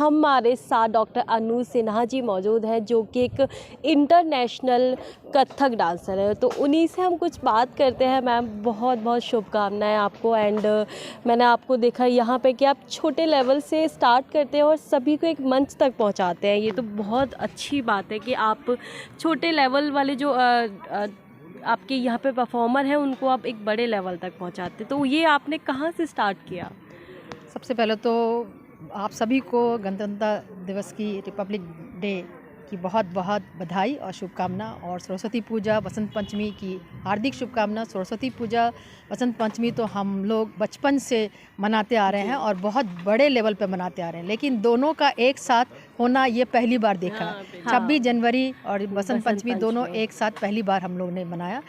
हमारे साथ डॉक्टर अनुज सिन्हा जी मौजूद हैं, जो कि एक इंटरनेशनल कथक डांसर है। तो उन्हीं से हम कुछ बात करते हैं। मैम, बहुत बहुत शुभकामनाएं आपको। एंड मैंने आपको देखा यहाँ पे कि आप छोटे लेवल से स्टार्ट करते हैं और सभी को एक मंच तक पहुँचाते हैं। ये तो बहुत अच्छी बात है कि आप छोटे लेवल वाले जो आपके यहाँ पे परफॉर्मर हैं उनको आप एक बड़े लेवल तक पहुँचाते। तो ये आपने कहाँ से स्टार्ट किया? सबसे पहले तो आप सभी को गणतंत्र दिवस की, रिपब्लिक डे की बहुत बहुत बधाई और शुभकामना। और सरस्वती पूजा, बसंत पंचमी की हार्दिक शुभकामना। सरस्वती पूजा, बसंत पंचमी तो हम लोग बचपन से मनाते आ रहे हैं और बहुत बड़े लेवल पे मनाते आ रहे हैं, लेकिन दोनों का एक साथ होना ये पहली बार देखा है। 26 जनवरी और बसंत पंचमी दोनों एक साथ पहली बार हम लोग ने मनाया।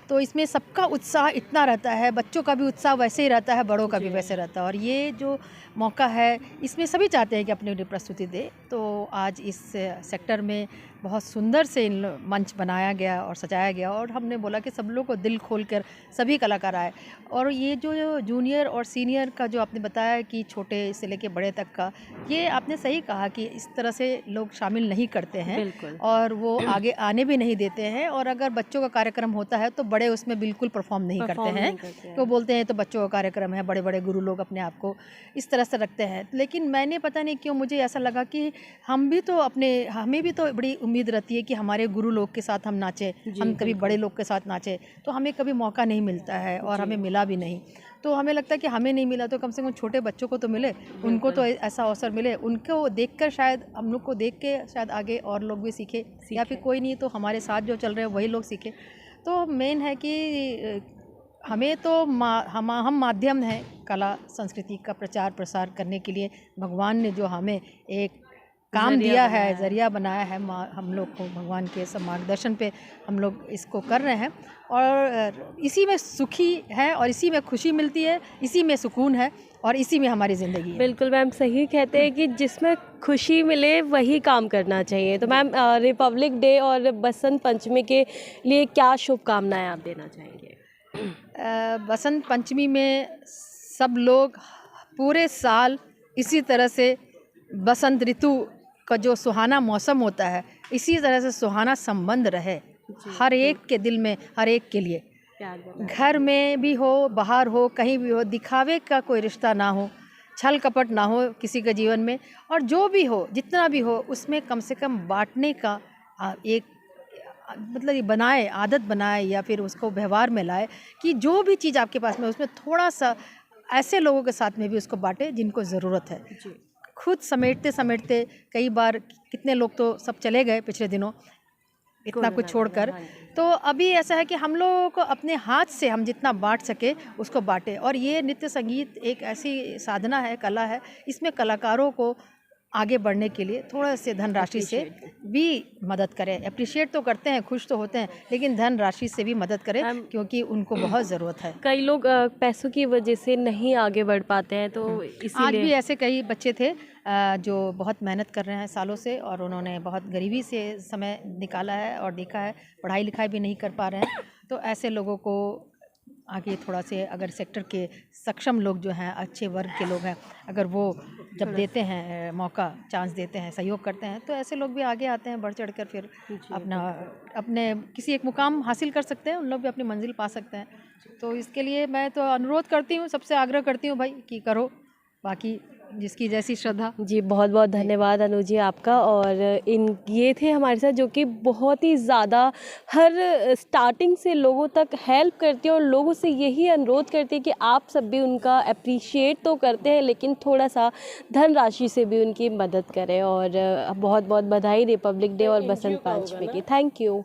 तो इसमें सबका उत्साह इतना रहता है, बच्चों का भी उत्साह वैसे ही रहता है, बड़ों का भी वैसे रहता है। और ये जो मौका है इसमें सभी चाहते हैं कि अपनी प्रस्तुति दे। तो आज इस सेक्टर में बहुत सुंदर से मंच बनाया गया और सजाया गया, और हमने बोला कि सब लोग को दिल खोल कर सभी कलाकार आए। और ये जो जूनियर और सीनियर का जो आपने बताया कि छोटे से लेके बड़े तक का, ये आपने सही कहा कि इस तरह से लोग शामिल नहीं करते हैं और वो आगे आने भी नहीं देते हैं। और अगर बच्चों का कार्यक्रम होता है तो बड़े उसमें बिल्कुल परफॉर्म नहीं करते हैं। तो बोलते हैं तो बच्चों का कार्यक्रम है, बड़े बड़े गुरु लोग अपने आप को इस तरह से रखते हैं। लेकिन मैंने पता नहीं क्यों मुझे ऐसा लगा कि हमें भी तो बड़ी उम्मीद रहती है कि हमारे गुरु लोग के साथ हम नाचें, हम कभी बड़े लोग के साथ नाचें। तो हमें कभी मौका नहीं मिलता है और हमें मिला भी नहीं। तो हमें लगता है कि हमें नहीं मिला तो कम से कम छोटे बच्चों को तो मिले, उनको तो ऐसा अवसर मिले। उनको देखकर शायद हम लोग को देख के शायद आगे और लोग भी सीखे, या फिर कोई नहीं तो हमारे साथ जो चल रहे हैं वही लोग सीखे। तो मेन है कि हमें तो हम माध्यम हैं कला संस्कृति का प्रचार प्रसार करने के लिए। भगवान ने जो हमें एक काम दिया है, ज़रिया बनाया है, हम लोग को भगवान के सब मार्गदर्शन पे हम लोग इसको कर रहे हैं। और इसी में सुखी है और इसी में खुशी मिलती है, इसी में सुकून है और इसी में हमारी ज़िंदगी है। बिल्कुल मैम, सही कहते हैं कि जिसमें खुशी मिले वही काम करना चाहिए। तो मैम, रिपब्लिक डे और बसंत पंचमी के लिए क्या शुभकामनाएं आप देना चाहेंगे? बसंत पंचमी में सब लोग पूरे साल इसी तरह से बसंत ऋतु का जो सुहाना मौसम होता है, इसी तरह से सुहाना संबंध रहे हर एक के दिल में, हर एक के लिए। घर में भी हो, बाहर हो, कहीं भी हो, दिखावे का कोई रिश्ता ना हो, छल कपट ना हो किसी के जीवन में। और जो भी हो, जितना भी हो, उसमें कम से कम बांटने का एक मतलब ये बनाए, आदत बनाए या फिर उसको व्यवहार में लाए कि जो भी चीज़ आपके पास में उसमें थोड़ा सा ऐसे लोगों के साथ में भी उसको बांटे जिनको ज़रूरत है। खुद समेटते समेटते कई बार कितने लोग तो सब चले गए पिछले दिनों इतना कुछ छोड़कर। तो अभी ऐसा है कि हम लोगों को अपने हाथ से हम जितना बांट सके उसको बांटे। और ये नृत्य संगीत एक ऐसी साधना है, कला है, इसमें कलाकारों को आगे बढ़ने के लिए थोड़ा से धनराशि से भी मदद करें। अप्रिशिएट तो करते हैं, खुश तो होते हैं, लेकिन धनराशि से भी मदद करें क्योंकि उनको बहुत ज़रूरत है। कई लोग पैसों की वजह से नहीं आगे बढ़ पाते हैं, तो इसीलिए आज भी ऐसे कई बच्चे थे जो बहुत मेहनत कर रहे हैं सालों से, और उन्होंने बहुत गरीबी से समय निकाला है और देखा है, पढ़ाई लिखाई भी नहीं कर पा रहे हैं। तो ऐसे लोगों को आगे थोड़ा से, अगर सेक्टर के सक्षम लोग जो हैं, अच्छे वर्ग के लोग हैं, अगर वो जब देते हैं मौका, चांस देते हैं, सहयोग करते हैं, तो ऐसे लोग भी आगे आते हैं, बढ़ चढ़कर फिर अपने किसी एक मुकाम हासिल कर सकते हैं, उन लोग भी अपनी मंजिल पा सकते हैं। तो इसके लिए मैं तो अनुरोध करती हूँ, सबसे आग्रह करती हूँ भाई कि करो, बाकी जिसकी जैसी श्रद्धा। जी, बहुत बहुत धन्यवाद अनुज जी आपका। और ये थे हमारे साथ जो कि बहुत ही ज़्यादा हर स्टार्टिंग से लोगों तक हेल्प करती है और लोगों से यही अनुरोध करती है कि आप सब भी उनका अप्रिशिएट तो करते हैं, लेकिन थोड़ा सा धनराशि से भी उनकी मदद करें। और बहुत बहुत बधाई रिपब्लिक डे और बसंत पंचमी की। Thank you.